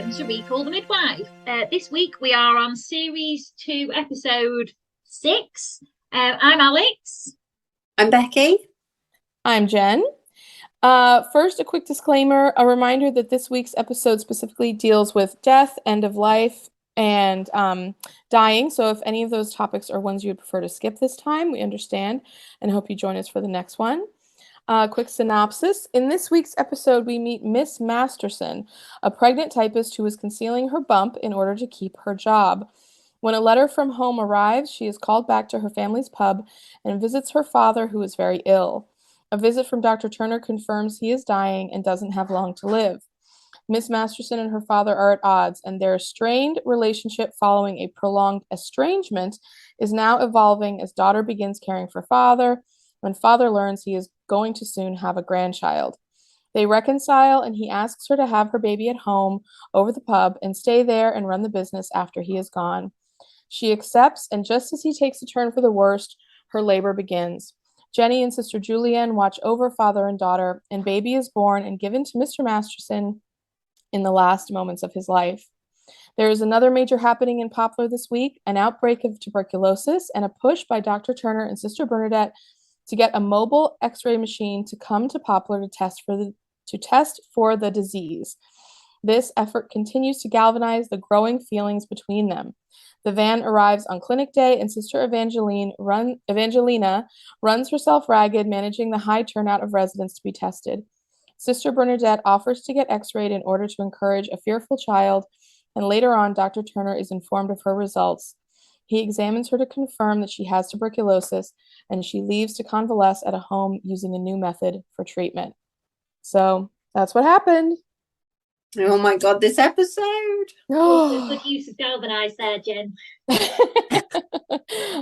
welcome to Call the Midwife. This week we are on series 2, episode 6. I'm Alex. I'm Becky. I'm Jen. First, a quick disclaimer, a reminder that this week's episode specifically deals with death, end of life, and dying. So if any of those topics are ones you would prefer to skip this time, we understand and hope you join us for the next one. Quick synopsis. In this week's episode, we meet Miss Masterson, a pregnant typist who is concealing her bump in order to keep her job. When a letter from home arrives, she is called back to her family's pub and visits her father, who is very ill. A visit from Dr. Turner confirms he is dying and doesn't have long to live. Miss Masterson and her father are at odds, and their strained relationship following a prolonged estrangement is now evolving as daughter begins caring for father, when father learns he is going to soon have a grandchild. They reconcile, and he asks her to have her baby at home over the pub and stay there and run the business after he is gone. She accepts, and just as he takes a turn for the worst, her labor begins. Jenny and Sister Julianne watch over father and daughter, and baby is born and given to Mr. Masterson in the last moments of his life. There is another major happening in Poplar this week, an outbreak of tuberculosis, and a push by Dr. Turner and Sister Bernadette to get a mobile X-ray machine to come to Poplar to test for the disease. This effort continues to galvanize the growing feelings between them. The van arrives on clinic day, and Sister Evangelina runs herself ragged, managing the high turnout of residents to be tested. Sister Bernadette offers to get X-rayed in order to encourage a fearful child, and later on, Dr. Turner is informed of her results. He examines her to confirm that she has tuberculosis, and she leaves to convalesce at a home using a new method for treatment. So that's what happened. Oh my God, this episode. Good use of galvanized there, Jen.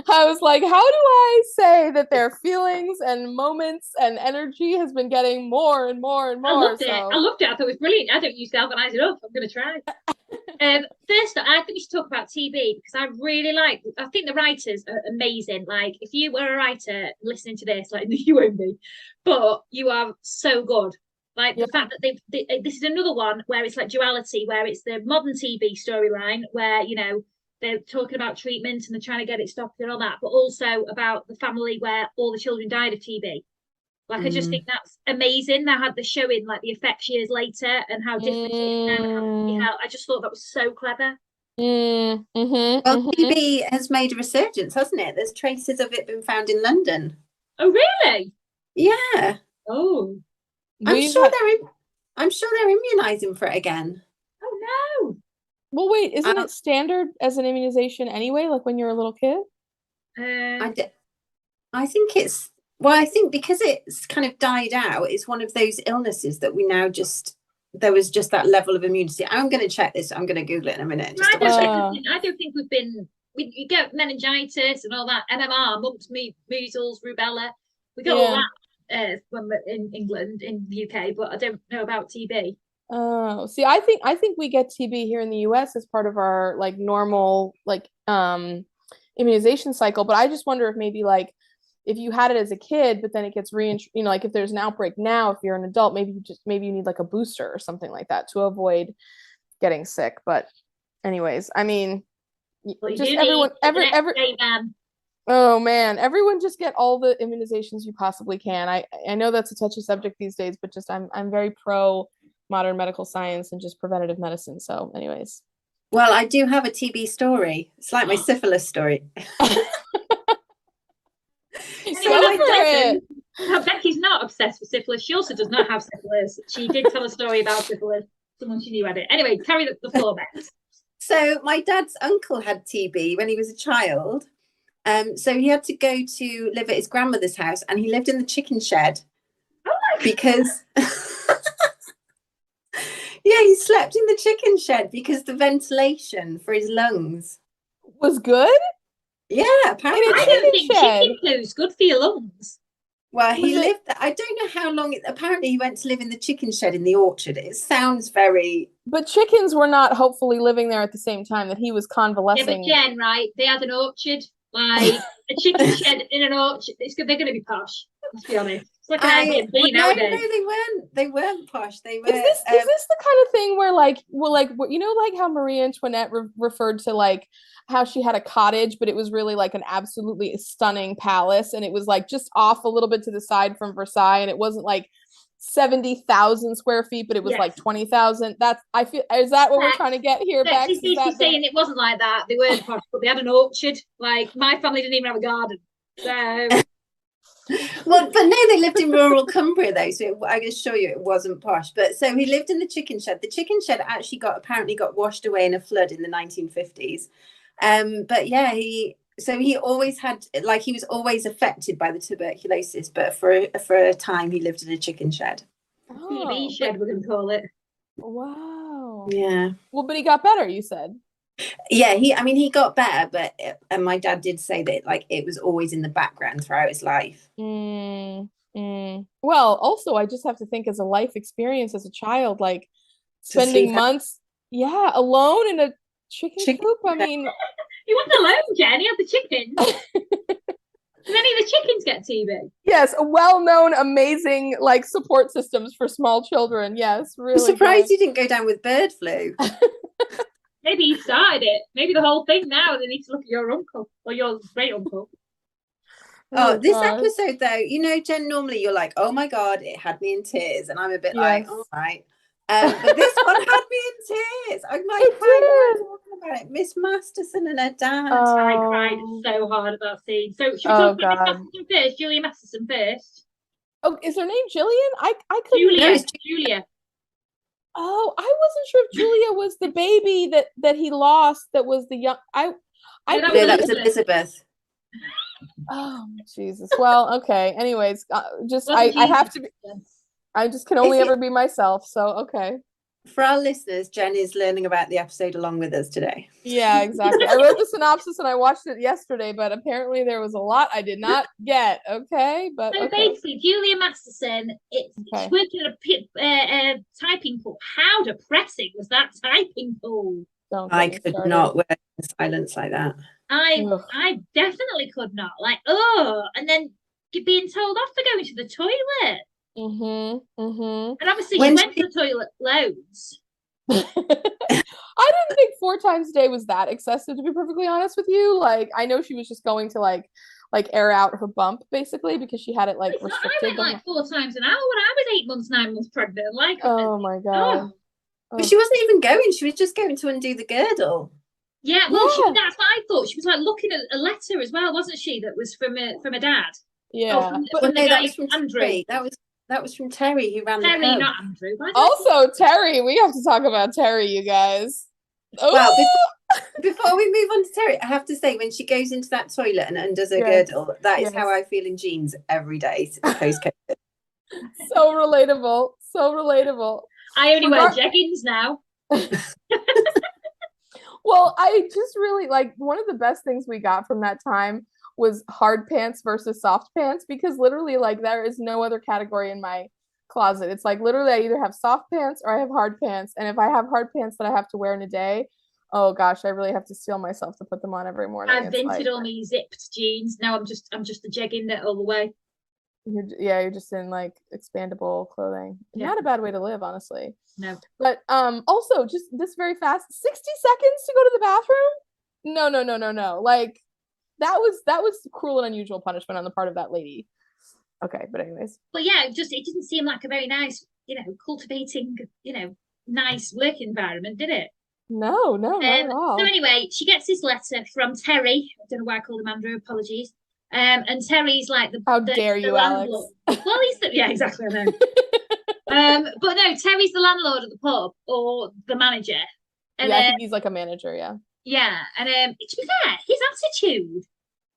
I was like, how do I say that their feelings and moments and energy has been getting more and more and more? I loved it. I thought it was brilliant. I don't use galvanized enough. I'm going to try. First, I think we should talk about TB because I think the writers are amazing. Like, if you were a writer listening to this, like, you won't be, but you are so good. Like, the fact that this is another one where it's like duality, where it's the modern TB storyline where, you know, they're talking about treatment and they're trying to get it stopped and all that, but also about the family where all the children died of TB. Like, I just think that's amazing. They had the showing, like, the effects years later and how different it is now and how it can be held. I just thought that was so clever. Well, TB has made a resurgence, hasn't it? There's traces of it been found in London. Oh, really? Yeah. Oh. I'm sure they're immunizing for it again. Oh, no. Well, wait, isn't it standard as an immunization anyway, like when you're a little kid? I think it's... Well, I think because it's kind of died out, it's one of those illnesses that we now there was just that level of immunity. I'm going to check this. I'm going to Google it in a minute. I don't think we get meningitis and all that, MMR, mumps, measles, rubella. We got all that when we're in England, in the UK, but I don't know about TB. Oh, see, I think we get TB here in the US as part of our like normal like immunization cycle, but I just wonder if maybe like if you had it as a kid, but then it gets like if there's an outbreak now, if you're an adult, maybe you need like a booster or something like that to avoid getting sick. But anyways, I mean, just oh man, everyone just get all the immunizations you possibly can. I know that's a touchy subject these days, but just I'm very pro modern medical science and just preventative medicine. So anyways. Well, I do have a TB story. It's like my syphilis story. Becky's not obsessed with syphilis. She also does not have syphilis. She did tell a story about syphilis. Someone she knew had it. Anyway, carry the floor, Beck. So my dad's uncle had TB when he was a child. So he had to go to live at his grandmother's house, and he lived in the chicken shed. Oh my because yeah, he slept in the chicken shed because the ventilation for his lungs was good. Yeah, apparently. I don't think chicken poo's good for your lungs. Well, he lived there. I don't know how long. Apparently, he went to live in the chicken shed in the orchard. It sounds very... But chickens were not hopefully living there at the same time that he was convalescing. Yeah, but Jen, right? They had an orchard, like a chicken shed in an orchard. They're going to be posh. Let's be honest. It's like an Airbnb nowadays. No, they weren't posh. They were. Is this the kind of thing where like, well, like, you know, like how Marie Antoinette referred to like how she had a cottage, but it was really like an absolutely stunning palace, and it was like just off a little bit to the side from Versailles, and it wasn't like 70,000 square feet, but it was like 20,000. That's, I feel, is that what we're trying to get here, Bex? She's saying it wasn't like that. They weren't posh, but they had an orchard. Like, my family didn't even have a garden. So. Well, but no, they lived in rural Cumbria though, so I can assure you it wasn't posh. But so he lived in the chicken shed. The chicken shed actually apparently got washed away in a flood in the 1950s. But yeah, he always had, like, he was always affected by the tuberculosis, but for a time he lived in a chicken shed. TB shed, we're going to call it. Wow. Yeah. Well, but he got better, you said. Yeah, he got better, but and my dad did say that like it was always in the background throughout his life. Well, also I just have to think, as a life experience as a child, like spending months, alone in a chicken coop. I mean, he wasn't alone, Jen. He had the chickens. Did any of the chickens get TB? Yes, a well-known, amazing like support systems for small children. Yes, really. I'm surprised he didn't go down with bird flu. Maybe he started it. Maybe the whole thing now. They need to look at your uncle or your great uncle. This episode though, you know, Jen, normally you're like, oh my God, it had me in tears. And I'm a bit like, all right. But this one had me in tears. I'm like, talking about it. Miss Masterson and her dad. I cried so hard at that scene. So should we talk about Miss Masterson first? Julia Masterson first. Oh, is her name Jillian? I couldn't. Julia. Oh, I wasn't sure if Julia was the baby that he lost. That was the young. That was Elizabeth. Oh Jesus. Well, okay. Anyways, I have to be. I just can only ever be myself. So okay. For our listeners, Jen is learning about the episode along with us today. Yeah, exactly. I read the synopsis and I watched it yesterday, but apparently there was a lot I did not get. Okay, but so basically, Julia Masterson, it's working at a typing pool. How depressing was that typing pool? I could not work in silence like that. I definitely could not. Like, and then being told off for going to the toilet. And obviously she went to the toilet loads. I didn't think 4 times a day was that excessive, to be perfectly honest with you. Like, I know she was just going to like air out her bump basically because she had it like restricted. I went like 4 times an hour when I was 8 months, 9 months pregnant. Like, oh my God. But she wasn't even going. She was just going to undo the girdle. Yeah, well, that's what I thought. She was like looking at a letter as well, wasn't she? That was from a dad. Yeah, that was from Andrew. Terry. That was from Terry, who ran the pub. Not Andrew. Also, Terry. We have to talk about Terry, you guys. Well, before we move on to Terry, I have to say, when she goes into that toilet and undoes her girdle, that is how I feel in jeans every day post-COVID. So relatable. So relatable. I only wear jeggings now. Well, I just really like, one of the best things we got from that time was hard pants versus soft pants, because literally like there is no other category in my closet. It's like literally I either have soft pants or I have hard pants, and if I have hard pants that I have to wear in a day, oh gosh, I really have to steel myself to put them on every morning. I've vented all my zipped jeans. Now I'm just a jegging knit all the way. You're just in like expandable clothing. Not a bad way to live, honestly. No. But also just this very fast 60 seconds to go to the bathroom. No. Like that was cruel and unusual punishment on the part of that lady. Okay, but anyways. But yeah, it didn't seem like a very nice, cultivating, nice work environment, did it? No, not at all. So anyway, she gets this letter from Terry. I don't know why I called him Andrew. Apologies. And Terry's like how dare you, Alex? Well, yeah, exactly. I know. But no, Terry's the landlord of the pub or the manager. And, I think he's like a manager. Yeah. Yeah, and to be fair, his attitude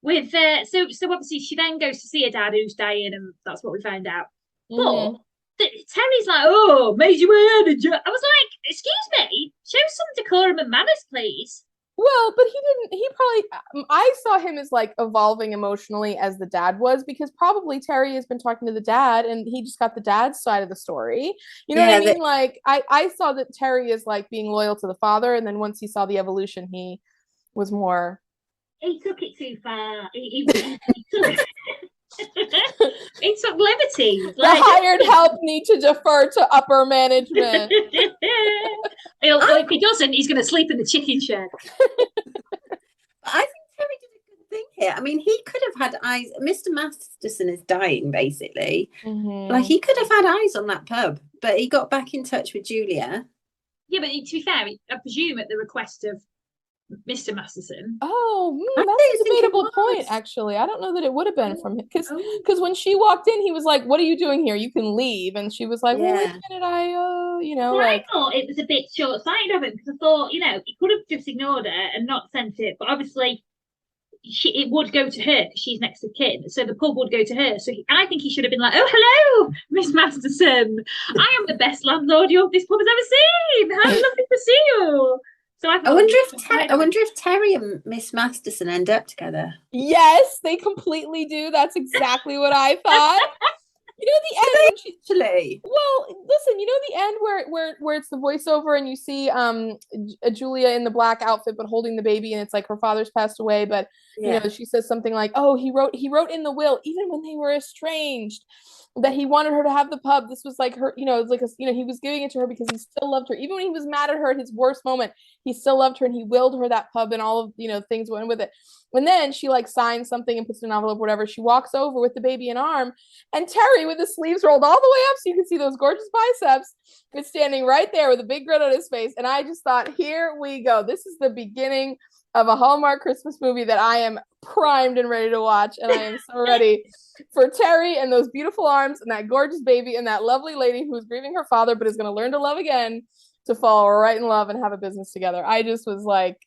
with so obviously she then goes to see her dad who's dying, and that's what we find out. But Terry's like, "Oh, made you a manager." I was like, "Excuse me, show some decorum and manners, please." Well, but I saw him as like evolving emotionally as the dad was, because probably Terry has been talking to the dad and he just got the dad's side of the story. You know what I mean? Like I saw that Terry is like being loyal to the father, and then once he saw the evolution, he was more. He took it too far. He took liberties. The hired help need to defer to upper management. If he doesn't, he's going to sleep in the chicken shed. I think Terry did a good thing here. I mean, he could have had eyes. Mr. Masterson is dying, basically. Like, he could have had eyes on that pub, but he got back in touch with Julia. Yeah, but to be fair, I presume at the request of Mr. Masterson. Oh, that's a debatable point, actually. I don't know that it would have been from him. Because when she walked in, he was like, what are you doing here? You can leave. And she was like, well, wait a minute, I thought it was a bit short-sighted of him, because I thought, he could have just ignored her and not sent it. But obviously, it would go to her. She's next of kin. So the pub would go to her. So I think he should have been like, oh, hello, Miss Masterson. I am the best landlord this pub has ever seen. How lovely to see you. So I wonder if Terry and Miss Masterson end up together. Yes, they completely do. That's exactly what I thought. You know the end actually. Well, listen, you know the end where it's the voiceover and you see Julia in the black outfit but holding the baby, and it's like her father's passed away, but you know, she says something like, oh, he wrote in the will, even when they were estranged, that he wanted her to have the pub. This was like her, it's like he was giving it to her because he still loved her. Even when he was mad at her at his worst moment, he still loved her, and he willed her that pub, and all of things went with it. And then she like signs something and puts it in an envelope, whatever. She walks over with the baby in arm, and Terry, with his sleeves rolled all the way up so you can see those gorgeous biceps, is standing right there with a big grin on his face. And I just thought, here we go. This is the beginning of a Hallmark Christmas movie that I am primed and ready to watch. And I am so ready for Terry and those beautiful arms and that gorgeous baby and that lovely lady who is grieving her father but is going to learn to love again, to fall right in love and have a business together. I just was like,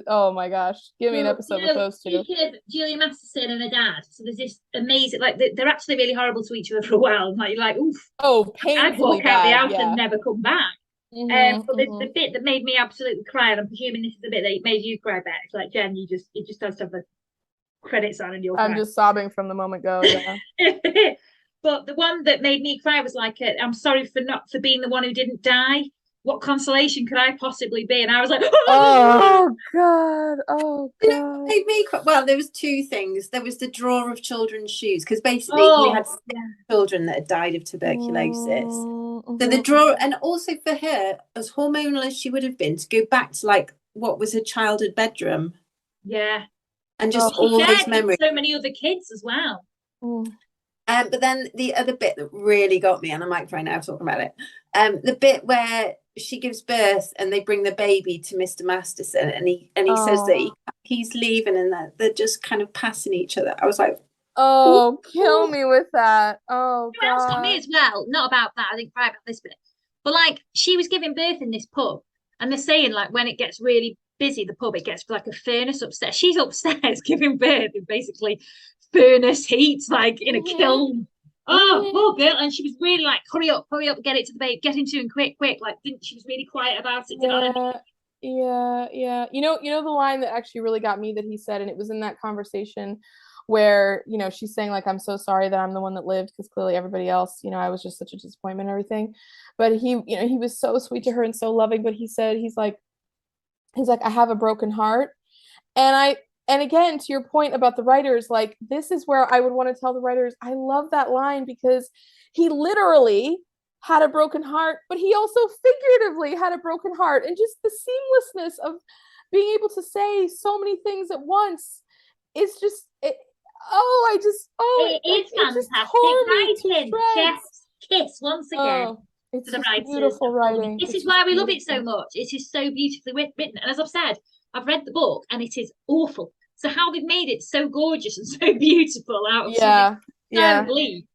oh my gosh, give me an episode with those two. Speaking of Julia Masterson and her dad, so there's this amazing, like they're actually really horrible to each other for a while. Like you're like, oof. Oh, painfully I'd walk out the house and never come back. But the bit that made me absolutely cry, and I'm presuming this is the bit that made you cry back. It's like, Jen, you just has to have the credits on and you'll cry. I'm just sobbing from the moment go. Yeah. But the one that made me cry was like, I'm sorry for being the one who didn't die. What consolation could I possibly be? And I was like, oh God. Made me cry. Well, there was two things. There was the drawer of children's shoes, because basically he had 6 children that had died of tuberculosis. So the drawer, and also for her, as hormonal as she would have been, to go back to like what was her childhood bedroom. Yeah. And just all those memories. So many other kids as well. But then the other bit that really got me, and I might cry now talking about it, the bit where she gives birth and they bring the baby to Mr. Masterson, and he says that he's leaving, and that they're just kind of passing each other. I was like, oh, kill me with that. Oh, God. Else got me as well. Not about that. I didn't cry about this bit. But like, she was giving birth in this pub, and they're saying like when it gets really busy, the pub, it gets like a furnace upstairs. She's upstairs giving birth in basically furnace heat, like in a kiln. Oh, poor girl. And she was really like, hurry up, get it to the babe, get into and quick. Like, she was really quiet about it. Yeah. You know the line that actually really got me that he said, and it was in that conversation where, she's saying like, I'm so sorry that I'm the one that lived, because clearly everybody else, I was just such a disappointment and everything. But he was so sweet to her and so loving. But he said, he's like, I have a broken heart. And again, to your point about the writers, like, this is where I would want to tell the writers, I love that line, because he literally had a broken heart, but he also figuratively had a broken heart. And just the seamlessness of being able to say so many things at once is just, it's fantastic writing. Chef's kiss once again. It's to the writers. Beautiful writing. This is why we love it so much. It is so beautifully written. And as I've said, I've read the book and it is awful. So how they've made it so gorgeous and so beautiful out of something so bleak.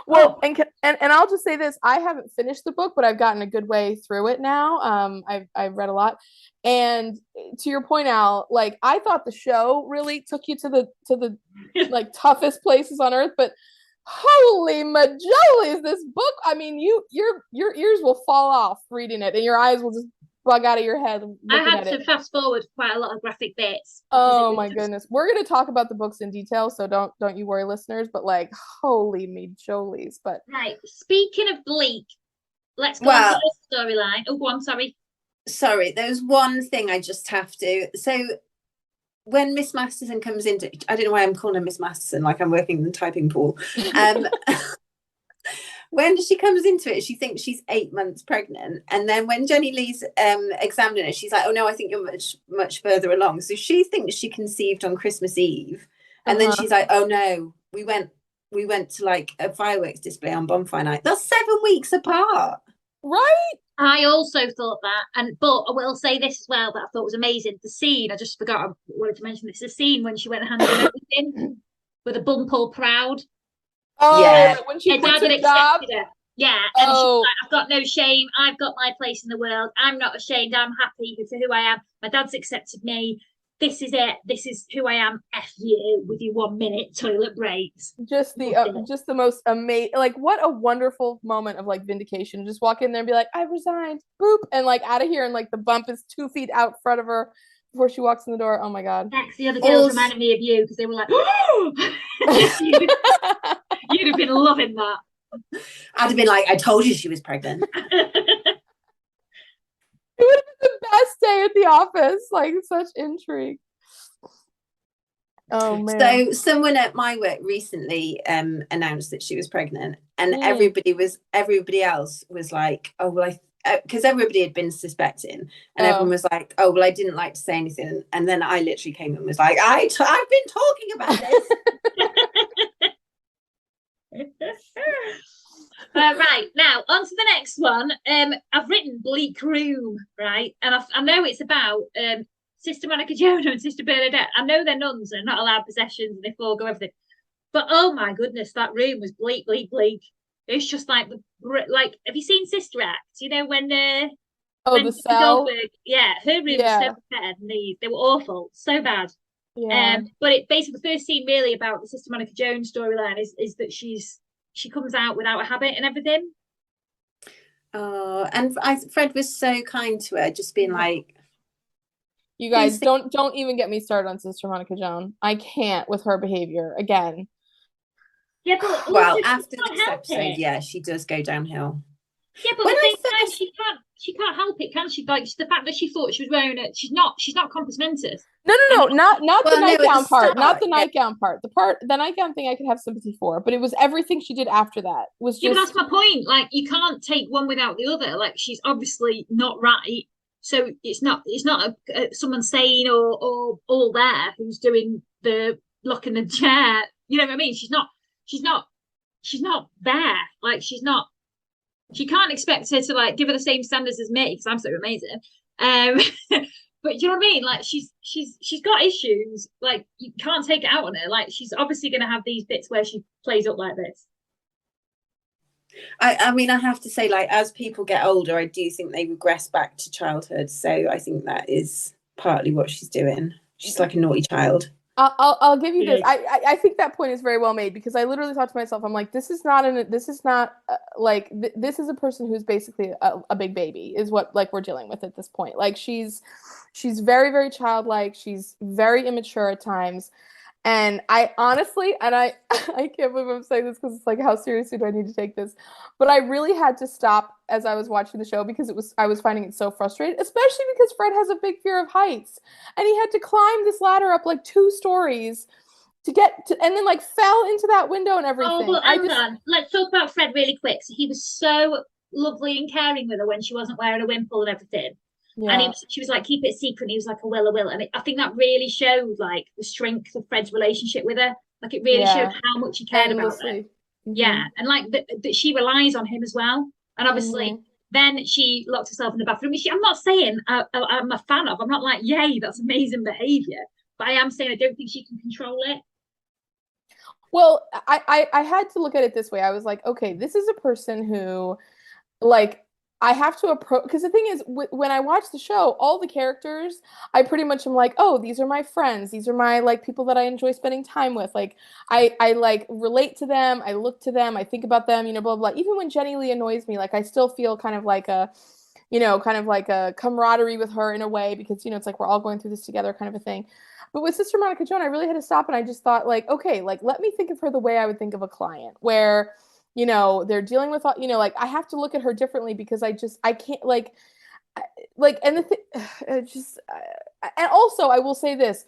Well, and I'll just say this: I haven't finished the book, but I've gotten a good way through it now. I've read a lot, and to your point, Al, like, I thought the show really took you to the like toughest places on earth, but holy majolies, this book! I mean, your ears will fall off reading it, and your eyes will just bug out of your head. I had to fast forward quite a lot of graphic bits. Oh my goodness. We're going to talk about the books in detail, so don't you worry, listeners, but like, holy me jolies. But right, speaking of bleak, let's go on to the storyline. Oh, go on, sorry, there's one thing I just have to. So when Miss Masterson comes into, I don't know why I'm calling her Miss Masterson, like I'm working in the typing pool. When she comes into it, she thinks she's 8 months pregnant. And then when Jenny Lee's examining her, she's like, oh no, I think you're much further along. So she thinks she conceived on Christmas Eve. And then she's like, oh no, we went to like a fireworks display on bonfire night. That's 7 weeks apart. Right? I also thought that, but I will say this as well that I thought was amazing. The scene, I just forgot, I wanted to mention this, the scene when she went and handed everything with a bump all proud. Oh, yeah. When she her quits dad her had job. accepted her. Yeah, and she's like, I've got no shame. I've got my place in the world. I'm not ashamed. I'm happy for who I am. My dad's accepted me. This is it. This is who I am. F you with your 1 minute toilet breaks. Just the most amazing, like, what a wonderful moment of like vindication. Just walk in there and be like, I resigned, boop, and like out of here, and like the bump is 2 feet out front of her before she walks in the door. Oh my god. Next, the other girls reminded me of you because they were like, oh! You'd have been loving that. I'd have been like, I told you she was pregnant. It would have been the best day at the office. Like, such intrigue. Oh man. So someone at my work recently announced that she was pregnant, and everybody else was like, oh well, because everybody had been suspecting, and everyone was like, oh well, I didn't like to say anything, and then I literally came and was like, I've been talking about this. Right, now on to the next one. I've written Bleak Room, right, and I know it's about Sister Monica Jonah and Sister Bernadette. I know they're nuns and not allowed possessions and they forego everything, but oh my goodness, that room was bleak. It's just like have you seen Sister Act? You know when the cell. Goldberg, yeah, her room was so bad and they were awful, so bad. Yeah. But it basically, the first scene really about the Sister Monica Jones storyline is that she comes out without a habit and everything. Oh, and Fred was so kind to her, just being like, you guys don't even get me started on Sister Monica Joan. I can't with her behavior again. Yeah, but well, after this episode, yeah, she does go downhill. Yeah, but at the same time, she can't help it, can she? Like the fact that she thought she was wearing it, she's not compass mentis. No, not the nightgown part, not the nightgown part. The nightgown thing I could have sympathy for, but it was everything she did after that was just. Yeah, but that's my point. Like, you can't take one without the other. Like, she's obviously not right. So it's not someone sane or all there who's doing the locking the chair. You know what I mean? She's not there. Like, she can't expect her to like give her the same standards as me because I'm so amazing. But do you know what I mean? Like, she's got issues. Like, you can't take it out on her. Like, she's obviously going to have these bits where she plays up like this. I mean, I have to say, like, as people get older, I do think they regress back to childhood. So I think that is partly what she's doing. She's like a naughty child. I'll give you this. I think that point is very well made because I literally thought to myself, I'm like, this is not this is a person who's basically a big baby is what like we're dealing with at this point. Like she's very, very childlike. She's very immature at times. And I honestly, I can't believe I'm saying this because it's like, how seriously do I need to take this? But I really had to stop as I was watching the show because I was finding it so frustrating, especially because Fred has a big fear of heights. And he had to climb this ladder up like 2 stories to get to, and then like fell into that window and everything. Oh, well, hang on. Let's talk about Fred really quick. So he was so lovely and caring with her when she wasn't wearing a wimple and everything. Yeah. And she was like, keep it secret. And he was like, I will. And I think that really showed like the strength of Fred's relationship with her. Like, it really showed how much he cared about her. Mm-hmm. Yeah. And like that she relies on him as well. And obviously then she locked herself in the bathroom, which I'm not saying I'm a fan of. I'm not like, yay, that's amazing behavior. But I am saying I don't think she can control it. Well, I had to look at it this way. I was like, okay, this is a person who like, I have to approach, because the thing is, when I watch the show, all the characters, I pretty much am like, oh, these are my friends. These are my like people that I enjoy spending time with. Like, I like relate to them. I look to them. I think about them, blah, blah. Even when Jenny Lee annoys me, like I still feel kind of like a camaraderie with her in a way because, it's like we're all going through this together kind of a thing. But with Sister Monica Joan, I really had to stop and I just thought like, okay, like let me think of her the way I would think of a client where they're dealing with, like I have to look at her differently because I can't and also I will say this,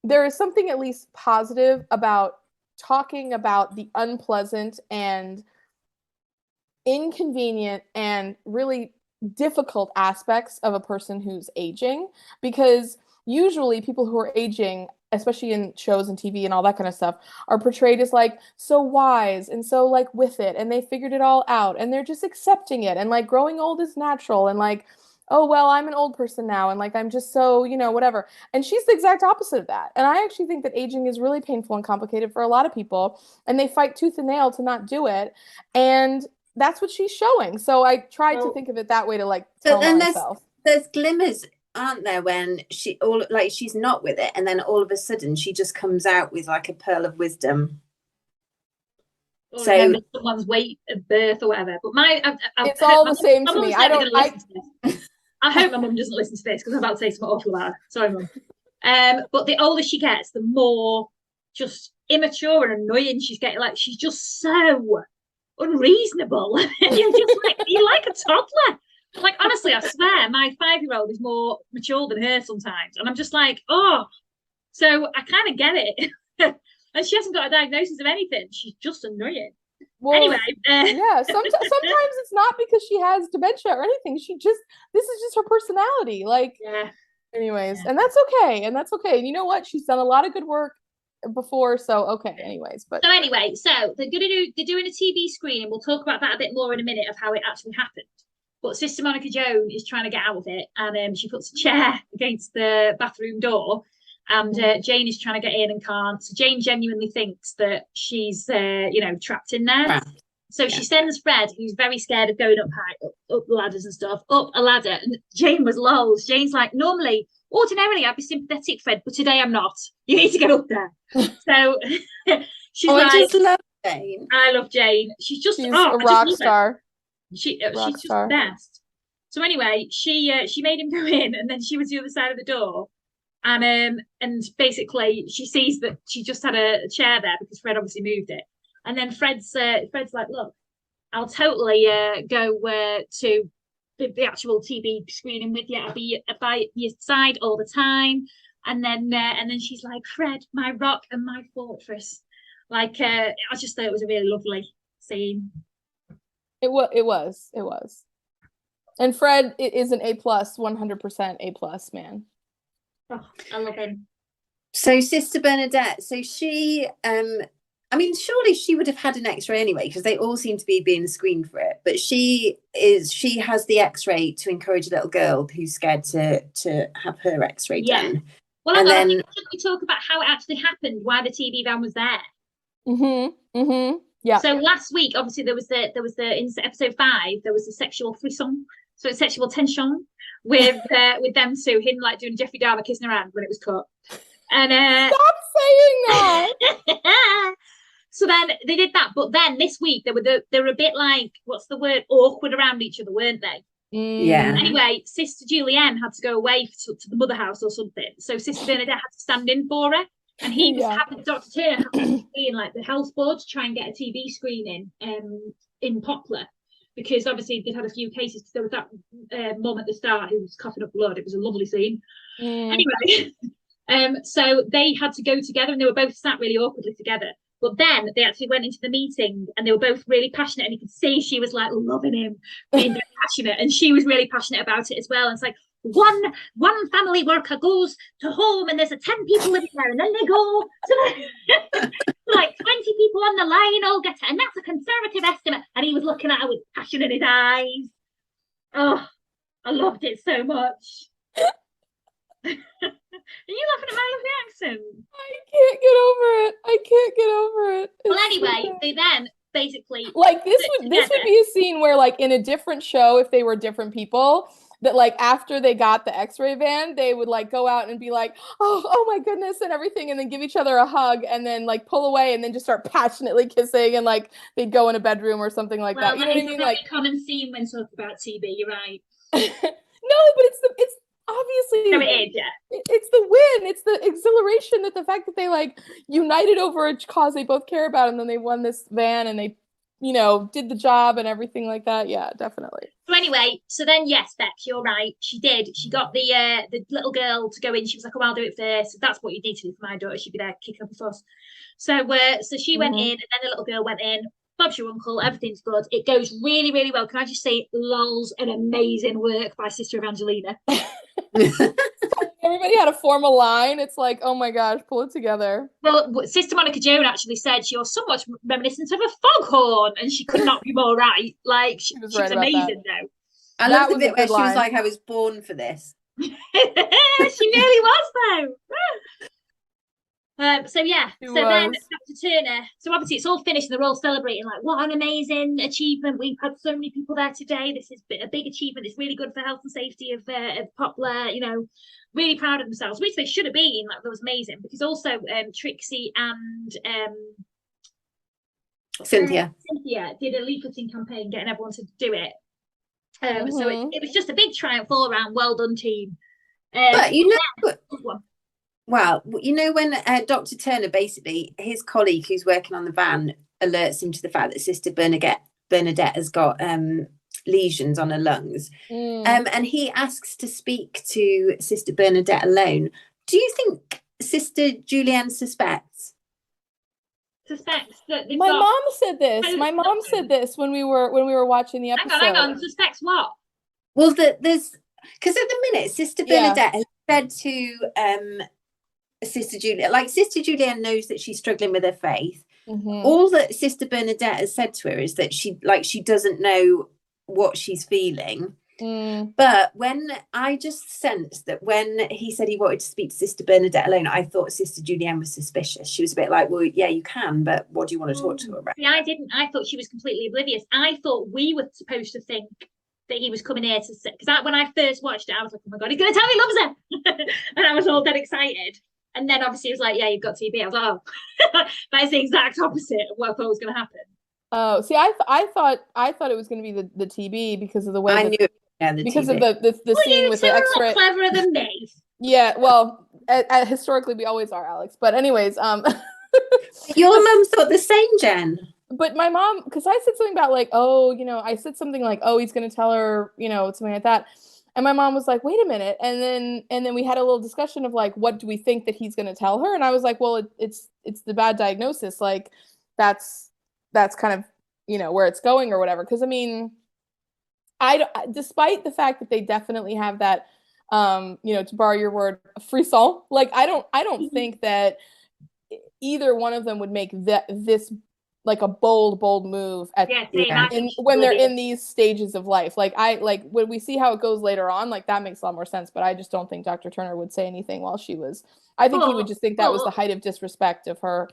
there is something at least positive about talking about the unpleasant and inconvenient and really difficult aspects of a person who's aging, because usually people who are aging, especially in shows and TV and all that kind of stuff, are portrayed as like so wise and so like with it, and they figured it all out and they're just accepting it, and like growing old is natural, and like, oh well, I'm an old person now and like I'm just so, whatever. And she's the exact opposite of that. And I actually think that aging is really painful and complicated for a lot of people, and they fight tooth and nail to not do it. And that's what she's showing. So I tried to think of it that way to like tell myself. There's glimmers, aren't there, when she's not with it, and then all of a sudden she just comes out with like a pearl of wisdom. Or so someone's weight of birth or whatever. But it's all the same to me. I hope my mum doesn't listen to this, because I'm about to say something awful about her. Sorry, mum. But the older she gets, the more just immature and annoying she's getting. Like, she's just so unreasonable. you're like a toddler. Like, honestly, I swear my 5-year-old is more mature than her sometimes, and I'm just like, oh. So I kind of get it. And she hasn't got a diagnosis of anything. She's just annoying. Well, anyway, yeah. Sometimes it's not because she has dementia or anything. This is just her personality. Like, yeah. Anyways, yeah. And that's okay. And you know what? She's done a lot of good work before, so okay. So they're doing a TV screening. We'll talk about that a bit more in a minute of how it actually happened. But Sister Monica Joan is trying to get out of it, and she puts a chair against the bathroom door, and Jane is trying to get in and can't. So Jane genuinely thinks that she's trapped in there. Right. So she sends Fred, who's very scared of going up ladders and stuff, up a ladder. And Jane was lols. Jane's like, ordinarily I'd be sympathetic, Fred, but today I'm not. You need to get up there. So she's like, I just love Jane. I love Jane. She's a rock star. She's just the best. So anyway, she made him go in, and then she was the other side of the door. And basically she sees that she just had a chair there because Fred obviously moved it. And then Fred's like, look, I'll totally go to the actual TV screening with you. I'll be by your side all the time. And then she's like, Fred, my rock and my fortress. Like, I just thought it was a really lovely scene. It was. And Fred is an A+, 100% A+, man. Oh, I love him. So Sister Bernadette, so she, surely she would have had an X-ray anyway, because they all seem to be being screened for it. But she has the X-ray to encourage a little girl who's scared to have her X-ray done. Well, I think we talk about how it actually happened, why the TV van was there. Yeah. So last week, obviously, there was the in episode 5, there was a sexual frisson, so it's sexual tension with them two, him like doing Jeffrey Dahmer kissing her hand when it was cut. And stop saying that. So then they did that, but then this week they were a bit like, what's the word, awkward around each other, weren't they? Yeah. Anyway, Sister Julienne had to go away to the mother house or something, so Sister Bernadette had to stand in for her, and he was having Dr Turner being like the health board to try and get a TV screening in Poplar, because obviously they'd had a few cases, because there was that mum at the start who was coughing up blood. It was a lovely scene. Anyway, so they had to go together, and they were both sat really awkwardly together. But then they actually went into the meeting, and they were both really passionate, and you could see she was like loving him, being very passionate, and she was really passionate about it as well. And it's like one family worker goes to home, and there's 10 people living there, and then they go to like 20 people on the line all get it, and that's a conservative estimate. And he was looking at her with passion in his eyes. Oh, I loved it so much. Are you laughing at my lovely accent? I can't get over it. Well, anyway, they then basically like this would be a scene where, like, in a different show, if they were different people, that like after they got the X-ray van, they would like go out and be like, oh my goodness, and everything, and then give each other a hug, and then like pull away, and then just start passionately kissing, and like they'd go in a bedroom or something like that. You know what I mean? Like, a common scene when talking about TB. You're right. No, but it's obviously, no, it is, yeah. It's the win. It's the exhilaration, that the fact that they like united over a cause they both care about, and then they won this van, and they you know, did the job and everything like that. Yeah, definitely. So anyway, so then yes, Bex, you're right. She did. She got the little girl to go in. She was like, "Oh, I'll do it first." That's what you need to do for my daughter. She'd be there kicking up a fuss. So she went in, and then the little girl went in. Bob's your uncle. Everything's good. It goes really, really well. Can I just say, lol's an amazing work by Sister Evangelina. Everybody had to form a line. It's like, oh my gosh, pull it together. Well, Sister Monica Joan actually said you're somewhat reminiscent of a foghorn, and she could not be more right. Like she was right amazing, though. I love the bit where she was like, "I was born for this." She really was, though. So yeah, so then Dr. Turner. So obviously it's all finished, and they're all celebrating like, what an amazing achievement! We've had so many people there today. This is a big achievement. It's really good for health and safety of Poplar. You know, really proud of themselves, which they should have been. Like, that was amazing because also Trixie and Cynthia did a leafleting campaign getting everyone to do it. So it was just a big triumph all around. Well done, team. But you know. Well, you know, when Dr. Turner, basically, his colleague who's working on the van alerts him to the fact that Sister Bernadette has got lesions on her lungs. And he asks to speak to Sister Bernadette alone. Do you think Sister Julianne suspects that my mom said this. My mom said this when we were watching the episode. Hang on. Suspects what? Well, there's because at the minute, Sister Bernadette has said to Sister Julianne, like Sister Julianne knows that she's struggling with her faith. All that Sister Bernadette has said to her is that she doesn't know what she's feeling. But when I just sensed that when he said he wanted to speak to Sister Bernadette alone, I thought Sister Julianne was suspicious. She was a bit like, well, yeah, you can, but what do you want to talk to her about? See, I didn't. I thought she was completely oblivious. I thought we were supposed to think that he was coming here to say, because when I first watched it, I was like, oh my God, he's going to tell me he loves her. And I was all dead excited. And then obviously he was like, yeah, you've got TB. I was like, oh, that is the exact opposite of what I thought was going to happen. Oh, see, I thought it was going to be the TB because of the way I knew. Yeah, because TB. of the scene with the X-ray. Cleverer than me. Yeah, well, historically we always are, Alex. But anyways, your mum thought the same, Jen. But my mom, because I said something about like, oh, you know, I said something like, oh, he's going to tell her, you know, something like that. And my mom was like, wait a minute. And then we had a little discussion of like, what do we think that he's going to tell her? And I was like, well, it's the bad diagnosis. Like that's kind of, you know, where it's going or whatever. Because I mean, despite the fact that they definitely have that, you know, to borrow your word, frisson, like I don't think that either one of them would make this like a bold move when they're in these stages of life. Like when we see how it goes later on, like that makes a lot more sense. But I just don't think Dr. Turner would say anything while she was. I think he would just think that was the height of disrespect of her,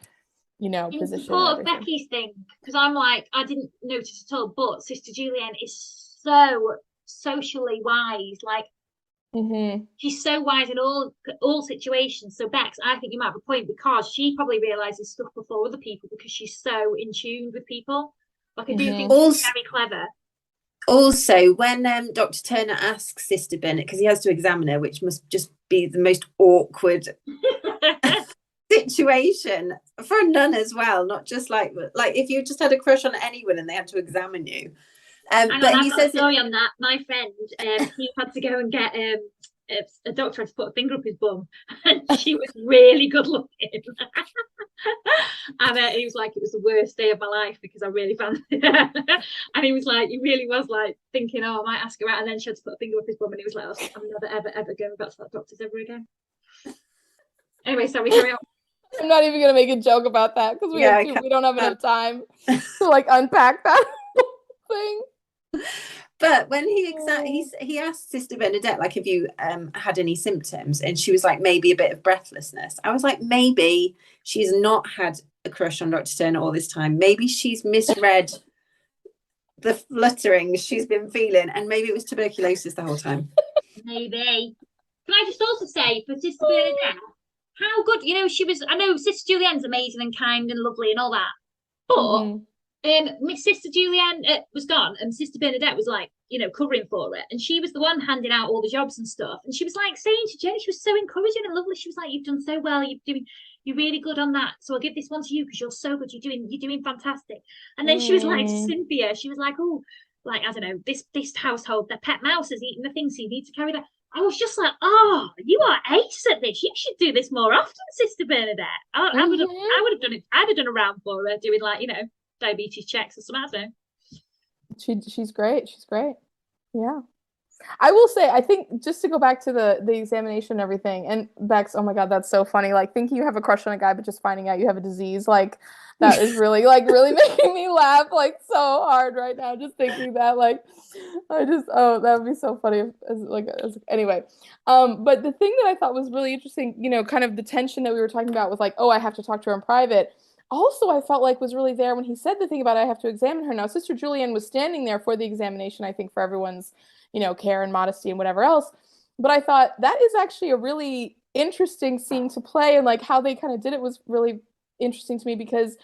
you know, position. Support of Becky's thing, because I'm like, I didn't notice at all, but Sister Julianne is so socially wise. Like she's so wise in all situations. So Bex, I think you might have a point, because she probably realizes stuff before other people because she's so in tune with people. Like I do think she's very clever. Also, when Dr. Turner asks Sister Bernadette, because he has to examine her, which must just be the most awkward situation for a nun as well, not just like if you just had a crush on anyone and they had to examine you. But he says on that. My friend, he had to go and get a doctor had to put a finger up his bum, and she was really good looking. And he was like, it was the worst day of my life because I really fancied her. And he was like, he really was like thinking, oh, I might ask her out. And then she had to put a finger up his bum, and he was like, oh, I'm never ever going back to that doctor's ever again. Anyway, sorry, carry on. I'm not even gonna make a joke about that because we don't have enough time to like unpack that thing. But when he asked Sister Bernadette, like, have you had any symptoms? And she was like, maybe a bit of breathlessness. I was like, maybe she's not had a crush on Dr. Turner all this time. Maybe she's misread the fluttering she's been feeling, and maybe it was tuberculosis the whole time. Maybe. Can I just also say for Sister Bernadette, how good, you know, she was. I know Sister Julianne's amazing and kind and lovely and all that, but Miss Sister Julianne was gone, and Sister Bernadette was like, you know, covering for it, and she was the one handing out all the jobs and stuff, and she was like saying to Jenny, she was so encouraging and lovely. She was like, you've done so well, you're doing, you're really good on that. So I'll give this one to you because you're so good. You're doing fantastic. And then she was like to Cynthia, she was like, oh, like, I don't know, this household, their pet mouse has eaten the thing, so you need to carry that. I was just like, oh, you are ace at this. You should do this more often, Sister Bernadette. I would have done it. I'd have done a round for her, doing like, diabetes checks or something. I don't know. She's great. She's great. Yeah. I will say, I think, just to go back to the examination and everything, and Bex, oh my God, that's so funny. Like, thinking you have a crush on a guy, but just finding out you have a disease, like, that is really, like, really making me laugh, like, so hard right now, just thinking that, like, that would be so funny. Anyway. But the thing that I thought was really interesting, kind of the tension that we were talking about with, like, oh, I have to talk to her in private. Also, I felt like was really there when he said the thing about I have to examine her. Now, Sister Julianne was standing there for the examination, I think, for everyone's, care and modesty and whatever else. But I thought that is actually a really interesting scene to play, and like how they kind of did it was really interesting to me, because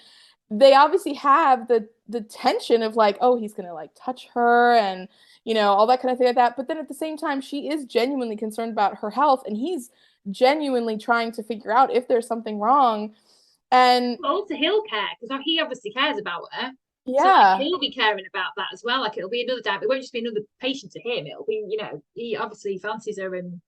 they obviously have the tension of like, oh, he's gonna like touch her and all that kind of thing like that. But then at the same time, she is genuinely concerned about her health, and he's genuinely trying to figure out if there's something wrong. And also he'll care, because he obviously cares about her. Yeah. So like, he'll be caring about that as well. Like, it'll be another dad. It won't just be another patient to him. It'll be, he obviously fancies her, and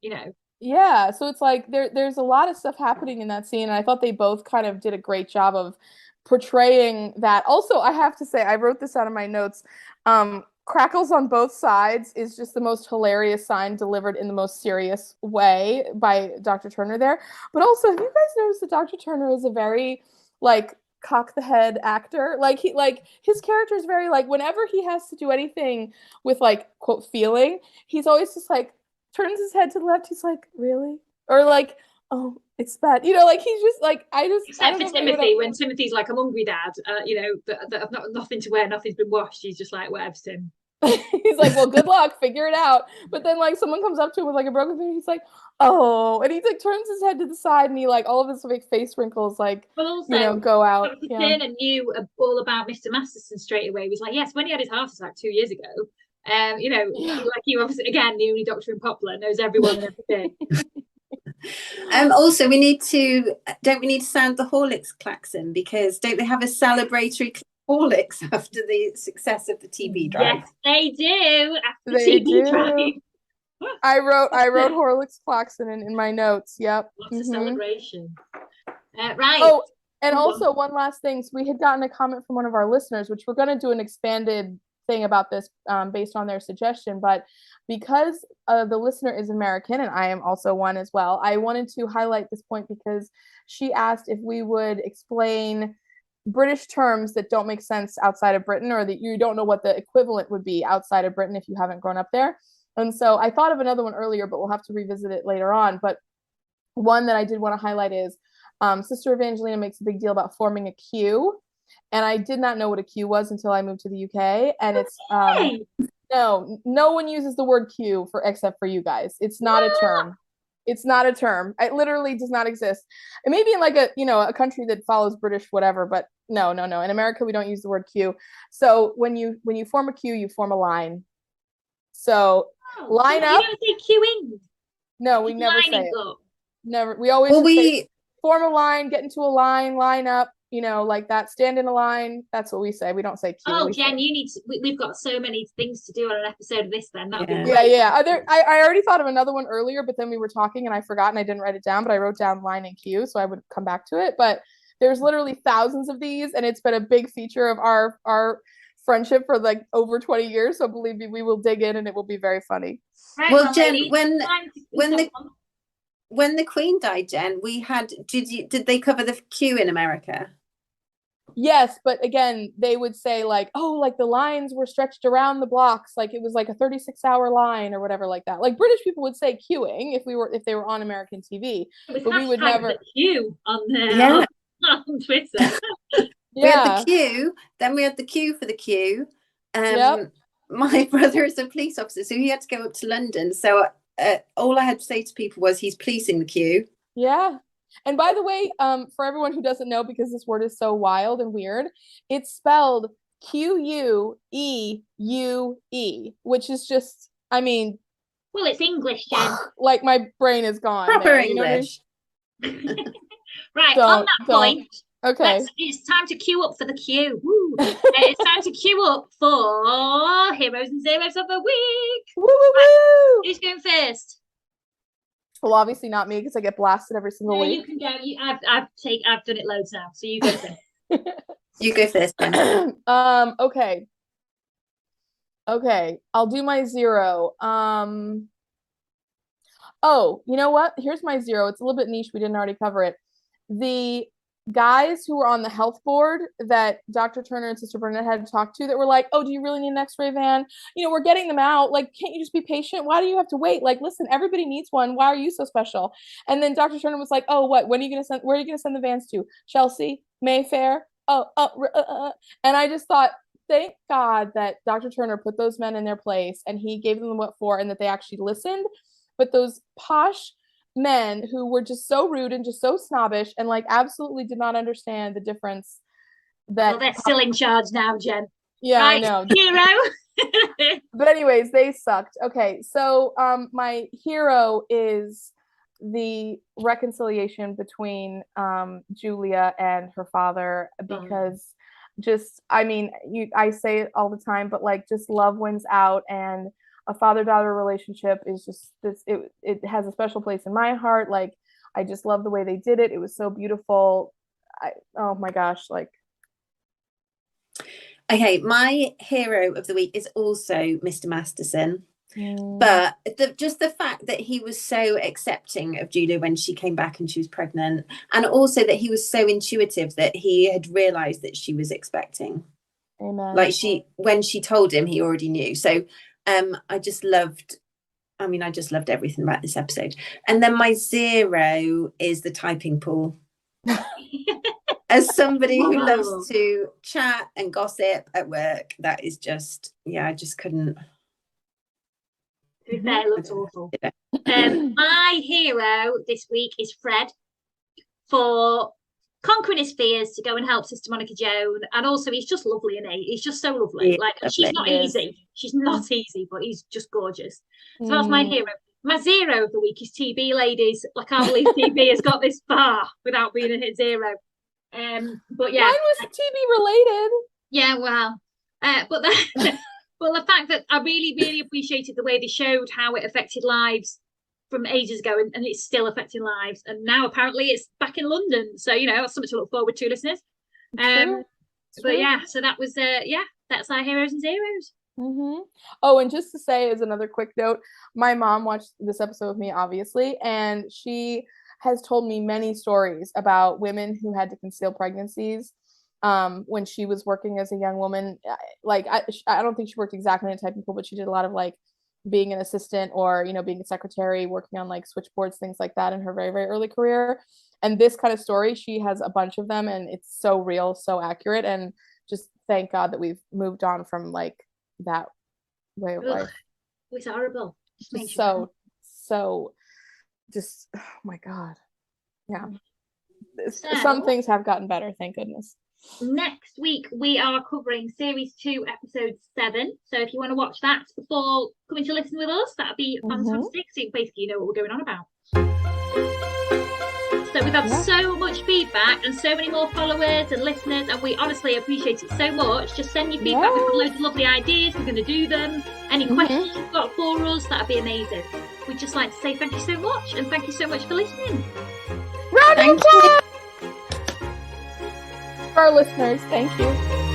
Yeah. So it's like there's a lot of stuff happening in that scene, and I thought they both kind of did a great job of portraying that. Also, I have to say, I wrote this out of my notes. Crackles on both sides is just the most hilarious sign, delivered in the most serious way by Dr. Turner there. But also, have you guys noticed that Dr. Turner is a very like cock the head actor? Like his character is very like, whenever he has to do anything with like quote feeling, he's always just like turns his head to the left. He's like, really? Or like, oh, it's bad. Like he's just like, except for Timothy, when Timothy's like, I'm hungry, Dad. That I've nothing to wear, nothing's been washed. He's just like, whatever, Tim. He's like, well, good luck, figure it out. But then like someone comes up to him with like a broken finger, he's like, oh, and he like turns his head to the side, and he like all of his like face wrinkles like also, go out. Dr. Turner knew all about Mr. Masterson straight away. He was like, yes, when he had his heart attack 2 years ago. Like you obviously, again, the only doctor in Poplar, knows everyone and everything. Also, don't we need to sound the Horlicks klaxon, because don't they have a celebratory Horlicks after the success of the TB drive? Yes, they do. After the TB drive. I wrote Horlicks klaxon in my notes. Yep. What's a celebration? Right. Oh, and also one last thing. So we had gotten a comment from one of our listeners, which we're going to do an expanded thing about this based on their suggestion, but because the listener is American and I am also one as well, I wanted to highlight this point because she asked if we would explain British terms that don't make sense outside of Britain, or that you don't know what the equivalent would be outside of Britain if you haven't grown up there. And so I thought of another one earlier, but we'll have to revisit it later on. But one that I did want to highlight is Sister Evangelina makes a big deal about forming a queue. And I did not know what a queue was until I moved to the UK. And it's no one uses the word queue except for you guys. It's not a term. It's not a term. It literally does not exist. It may be in like a country that follows British whatever, but no. In America, we don't use the word queue. So when you form a queue, you form a line. So line up. You don't say queuing. No, we never say it. Never. We always say form a line, get into a line, line up. Like that, stand in a line. That's what we say. We don't say queue. Oh, Jen, you need to. We've got so many things to do on an episode of this. Then that'll be great. Yeah. I already thought of another one earlier, but then we were talking and I forgot and I didn't write it down. But I wrote down line and queue, so I would come back to it. But there's literally thousands of these, and it's been a big feature of our friendship for like over 20 years. So believe me, we will dig in, and it will be very funny. Right, well, Jen, when the Queen died, Jen, did they cover the queue in America? Yes, but again, they would say like, oh, like the lines were stretched around the blocks, like it was like a 36-hour line or whatever like that. Like British people would say queuing if they were on American TV, but we would never queue on there on Twitter. We had the queue, then we had the queue for the queue. My brother is a police officer, so he had to go up to London. So all I had to say to people was he's policing the queue. Yeah. And by the way, for everyone who doesn't know, because this word is so wild and weird, it's spelled Queue, which is just, I mean, well, it's English, Jen. Like my brain is gone. Proper English. Right, on that point, okay. It's time to queue up for the queue. It's time to queue up for Heroes and Zeros of the Week. Woo, woo, woo. Who's going first? Well, obviously not me because I get blasted every single week. You can go. I've done it loads now, so you go first. You go first then. Okay. Okay, I'll do my 0. Oh, you know what? Here's my 0. It's a little bit niche. We didn't already cover it. The guys who were on the health board that Dr. Turner and Sister Burnett had to talk to that were like, oh, do you really need an x-ray van? We're getting them out. Like, can't you just be patient? Why do you have to wait? Like, listen, everybody needs one. Why are you so special? And then Dr. Turner was like, oh, what? Where are you going to send the vans to? Chelsea? Mayfair? And I just thought, thank God that Dr. Turner put those men in their place and he gave them what for and that they actually listened. But those posh men who were just so rude and just so snobbish and like absolutely did not understand the difference that well, they're still in charge now, Jen. Yeah, right, I know. Hero. But anyways, they sucked. Okay, so my hero is the reconciliation between Julia and her father because just, I mean, I say it all the time, but like just love wins out, and a father-daughter relationship is just this. It has a special place in my heart. Like, I just love the way they did it. It was so beautiful. Oh my gosh, like. Okay, my hero of the week is also Mr. Masterson. But just the fact that he was so accepting of Julia when she came back and she was pregnant, and also that he was so intuitive that he had realized that she was expecting. Amen. Like when she told him, he already knew. So I just loved everything about this episode. And then my 0 is the typing pool. As somebody who loves to chat and gossip at work, that is just, I just couldn't. To be fair, it looks awful. My hero this week is Fred for conquering his fears to go and help Sister Monica Joan, and also he's just lovely, and he's just so lovely. Yeah, like lovely. She's not easy. She's not easy, but he's just gorgeous. So that's my hero. My 0 of the week is TB, ladies. Like, I can't believe TB has got this far without being a hit 0. But yeah, mine was TB related. Yeah, well, but the fact that I really, really appreciated the way they showed how it affected lives from ages ago, and it's still affecting lives, and now apparently it's back in London. So that's something to look forward to, listeners. But yeah, so that was that's our heroes and zeros. Oh, and just to say as another quick note, my mom watched this episode with me, obviously, and she has told me many stories about women who had to conceal pregnancies when she was working as a young woman. Like, I don't think she worked exactly in a typing pool, but she did a lot of like being an assistant or being a secretary, working on like switchboards, things like that in her very, very early career. And this kind of story, she has a bunch of them, and it's so real, so accurate, and just thank God that we've moved on from like that way of life. It's horrible. Just so just, oh my God. Yeah. Some things have gotten better, thank goodness. Next week we are covering series 2, episode 7. So if you want to watch that before coming to listen with us, that'd be fantastic. So basically you know what we're going on about. So we've had so much feedback and so many more followers and listeners, and we honestly appreciate it so much. Just send your feedback. We've got loads of lovely ideas. We're going to do them. Any questions you've got for us, that'd be amazing. We'd just like to say thank you so much, and thank you so much for listening. Round of applause for our listeners. Thank you.